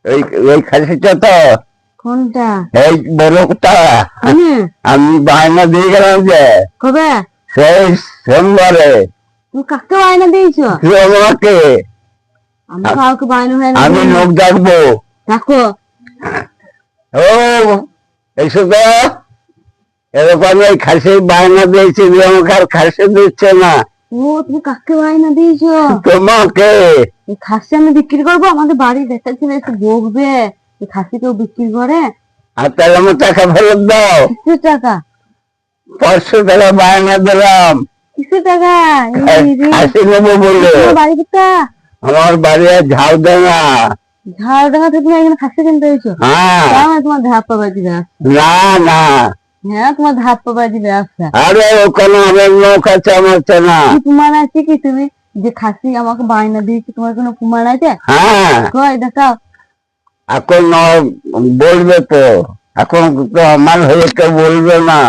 ওই ওই খাসিটা তো কোনটা? এই বড়টা আমি বায়না দিয়ে গেলাম যে কবে? সেই সোমবারে। তুমি কাকে বায়না দিয়েছো? তুই আমাকে। আমি কাউকে বায়না হয় না। আমি লোক ডাকবো। দেখো ও এসো তো, এরকম এই খাসি বায়না দিয়েছি, আমাকে আর খাসি দিচ্ছে না। ও তুমি কাকে বায়না দিয়েছো? তোমাকে। এই খাসি আমি বিক্রি করবো, আমাদের বাড়ি দেখাচ্ছিল একটু বকবে। এই খাসি কেউ বিক্রি করে? আর তাহলে আমার টাকা ফেরত দাও। কিসের টাকা? 500 টাকা বায়না দিলাম। কিসের টাকা? খাসি নেবো বলে। বাড়ি কোথা? আমার বাড়ি ঝাউডাঙ্গা। ঝাড়ডাঙ্গা থেকে তুমি এখানে খাসি কিনতে হয়েছো? হ্যাঁ। তোমার ধাপ্পা বাজি ব্যবসা। না না। হ্যাঁ তোমার ধাপ্পা বাজি ব্যবসা। আরে ওখানে আমার লোক আছে, আমার চেনা। প্রমাণ আছে কি তুমি যে খাসি আমাকে বায়না দিয়েছি? তোমার কোনো প্রমাণ আছে? হ্যাঁ কই দেখাও। এখন বলবে তো, এখন তো আমার হয়ে কেউ বলবে না।